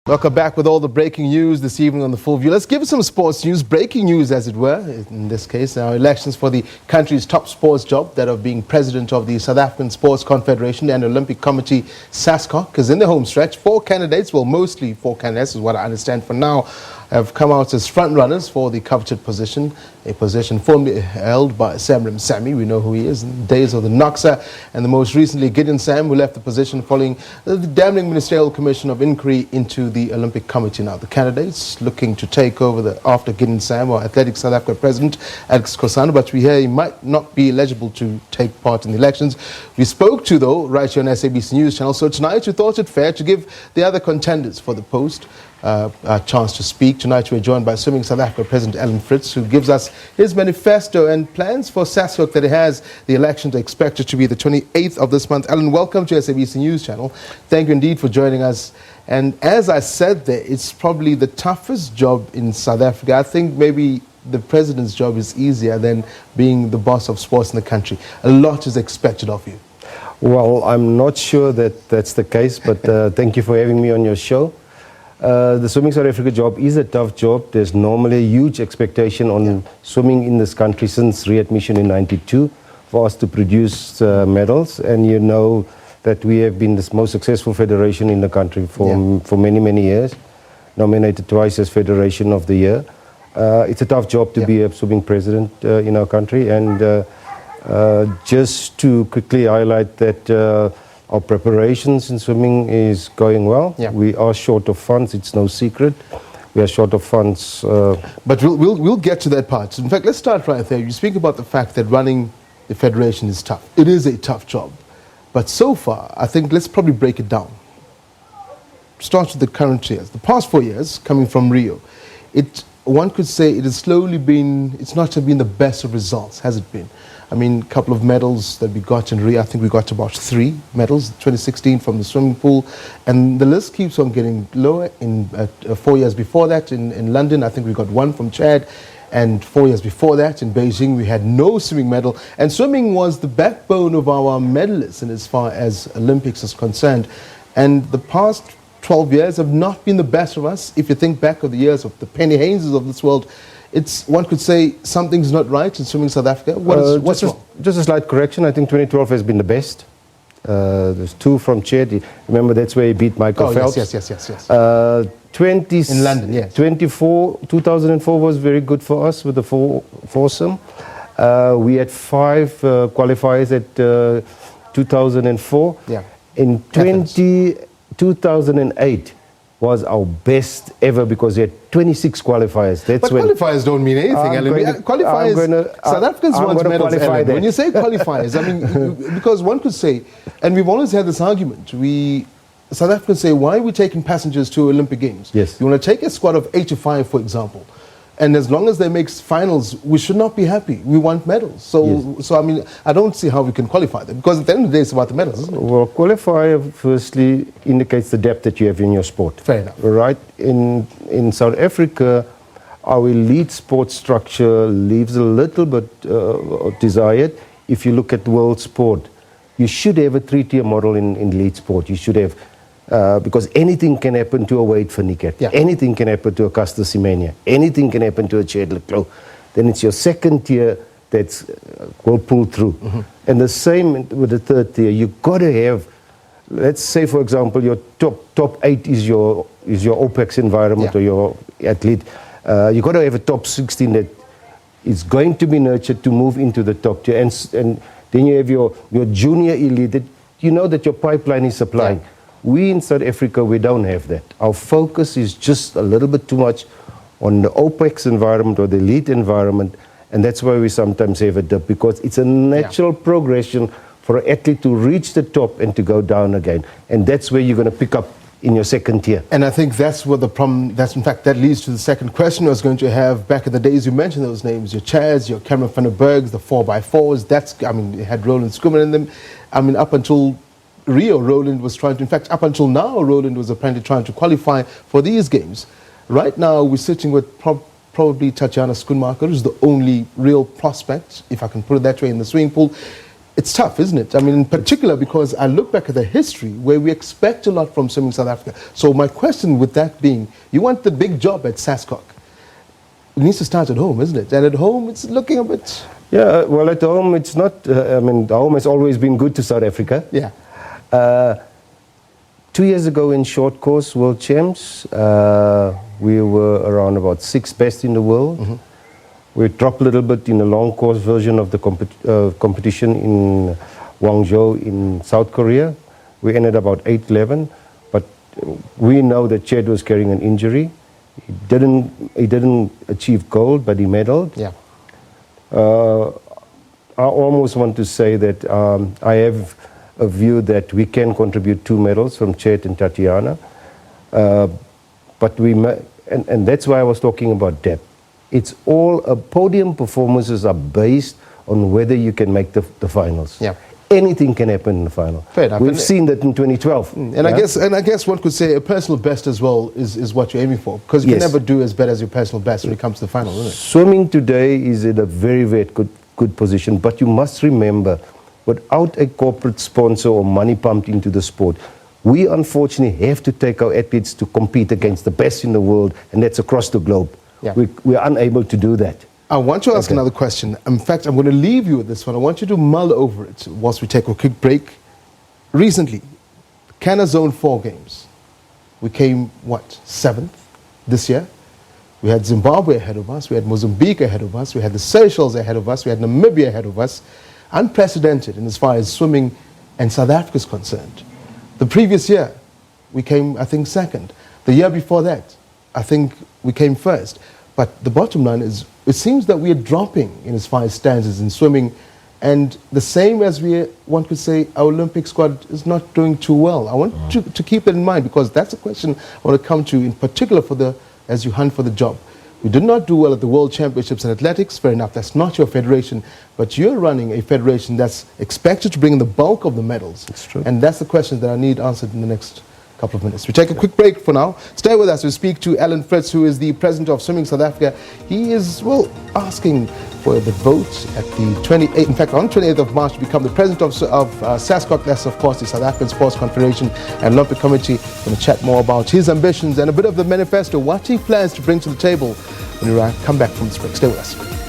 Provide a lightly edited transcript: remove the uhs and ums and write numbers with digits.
Welcome back with all the breaking news this evening on The Full View. Let's give it some sports news, breaking news as it were, in this case. Now, elections for the country's top sports job, that of being president of the South African Sports Confederation and Olympic Committee, SASCOC, is in the home stretch. Four candidates, well, mostly four candidates is what I understand for now, have come out as front-runners for the coveted position, a position formerly held by Sam Ramsamy. We know who he is in the days of the NOCSA, and the most recently Gideon Sam, who left the position following the damning Ministerial Commission of Inquiry into the Olympic Committee. Now, the candidates looking to take over after Gideon Sam or Athletic South Africa President Skhosana, but we hear he might not be eligible to take part in the elections. We spoke to, though, right here on SABC News Channel, so tonight we thought it fair to give the other contenders for the post a chance to speak. Tonight we're joined by Swimming South Africa President Alan Fritz, who gives us his manifesto and plans for SASCOC that he has. The elections are expected to be the 28th of this month. Alan, welcome to SABC News Channel. Thank you indeed for joining us. And as I said there, it's probably the toughest job in South Africa. I think maybe the president's job is easier than being the boss of sports in the country. A lot is expected of you. Well, I'm not sure that that's the case, but thank you for having me on your show. The Swimming South Africa job is a tough job. There's normally a huge expectation on swimming in this country since readmission in '92 for us to produce medals. And you know that we have been the most successful federation in the country for many, many years, nominated twice as Federation of the Year. It's a tough job to be a swimming president in our country. And just to quickly highlight that our preparations in swimming is going well. We are short of funds, it's no secret. We are short of funds. But we'll get to that part. In fact, let's start right there. You speak about the fact that running the federation is tough. It is a tough job. But so far, I think let's probably break it down. Start with the current years. The past 4 years, coming from Rio, one could say it has slowly been, it's not been the best of results, has it been? I mean, a couple of medals that we got in Rio. I think we got about 3 medals, 2016 from the swimming pool. And the list keeps on getting lower. In 4 years before that, in London, I think we got 1 from Chad. And 4 years before that, in Beijing, we had no swimming medal. And swimming was the backbone of our medalists in as far as Olympics is concerned. And the past 12 years have not been the best of us. If you think back of the years of the Penny Haineses of this world, one could say something's not right in Swimming South Africa. What's wrong? Just a slight correction. I think 2012 has been the best. There's 2 from Chad. Remember, that's where he beat Michael Phelps. Yes. In London, yes. 2004 was very good for us with the foursome. We had 5 qualifiers at 2004. In 2008 was our best ever because we had 26 qualifiers. But qualifiers don't mean anything, Alan. South Africans want medals, Alan. When you say qualifiers, I mean, because one could say, and we've always had this argument, South Africans say, why are we taking passengers to Olympic Games? Yes. You want to take a squad of 8 to 5, for example, and as long as they make finals, we should not be happy. We want medals. So I mean, I don't see how we can qualify them, because at the end of the day, it's about the medals, isn't it? Well, qualifier firstly indicates the depth that you have in your sport. Fair enough. Right? In South Africa, our elite sports structure leaves a little bit desired. If you look at world sport, you should have a 3-tier model in elite sport. You should have, because anything can happen to a Wade Finnegan. Anything can happen to a Caster Semenya. Anything can happen to a Chad Leclerc. Then it's your 2nd tier that will pull through. And the same with the 3rd tier. You've got to have, let's say, for example, your top 8 is your OPEX environment or your athlete. You've got to have a top 16 that is going to be nurtured to move into the top tier. And then you have your junior elite that you know that your pipeline is supplying. We in South Africa, we don't have that. Our focus is just a little bit too much on the OPEX environment or the elite environment, and that's why we sometimes have a dip, because it's a natural progression for an athlete to reach the top and to go down again. And that's where you're going to pick up in your 2nd tier. And I think that's what the problem, in fact, that leads to the second question I was going to have. Back in the days, you mentioned those names, your Chads, your Cameron van der Bergs, the 4x4s, I mean, it had Roland Schoeman in them. I mean, up until Rio, Roland was trying to, in fact, up until now, Roland was apparently trying to qualify for these games. Right now, we're sitting with probably Tatiana Schoenmaker, who's the only real prospect, if I can put it that way, in the swimming pool. It's tough, isn't it? I mean, in particular, because I look back at the history where we expect a lot from swimming South Africa. So my question with that being, you want the big job at SASCOC. It needs to start at home, isn't it? And at home, it's looking a bit... Yeah, well, at home, it's not... I mean, home has always been good to South Africa. Yeah. 2 years ago in short course World Champs, we were around about 6th best in the world. Mm-hmm. We dropped a little bit in the long course version of the competition in Guangzhou in South Korea. We ended about 8th, 11th, but we know that Ched was carrying an injury. He didn't achieve gold, but he medaled. Yeah. I almost want to say that I have a view that we can contribute 2 medals from Ched and Tatiana, but and that's why I was talking about depth. It's all podium performances are based on whether you can make the finals. Yeah. Anything can happen in the final. Fair enough. We've seen that in 2012. And yeah? I guess one could say a personal best as well is what you're aiming for, because you can never do as bad as your personal best when it comes to the final, isn't it? Swimming today is in a very, very good position, but you must remember, without a corporate sponsor or money pumped into the sport, we unfortunately have to take our athletes to compete against the best in the world, and that's across the globe. Yeah. We're unable to do that. I want to ask another question. In fact, I'm going to leave you with this one. I want you to mull over it whilst we take a quick break. Recently, Canada Zone 4 games. We came, 7th this year? We had Zimbabwe ahead of us. We had Mozambique ahead of us. We had the Seychelles ahead of us. We had Namibia ahead of us. Unprecedented in as far as swimming and South Africa is concerned. The previous year, we came, I think, 2nd. The year before that, I think we came 1st. But the bottom line is, it seems that we are dropping in as far as standards in swimming, and the same as one could say, our Olympic squad is not doing too well. I want to keep that in mind, because that's a question I want to come to, in particular as you hunt for the job. We did not do well at the World Championships in athletics. Fair enough, that's not your federation, but you're running a federation that's expected to bring in the bulk of the medals. That's true. And that's the question that I need answered in the next couple of minutes. We take a quick break for now. Stay with us. We speak to Alan Fritz, who is the president of Swimming South Africa. He is, asking for the vote at the 28th, in fact, on 28th of March to become the president of SASCOC. That's, of course, the South African Sports Confederation and Olympic Committee. We're going to chat more about his ambitions and a bit of the manifesto, what he plans to bring to the table when we come back from this break. Stay with us.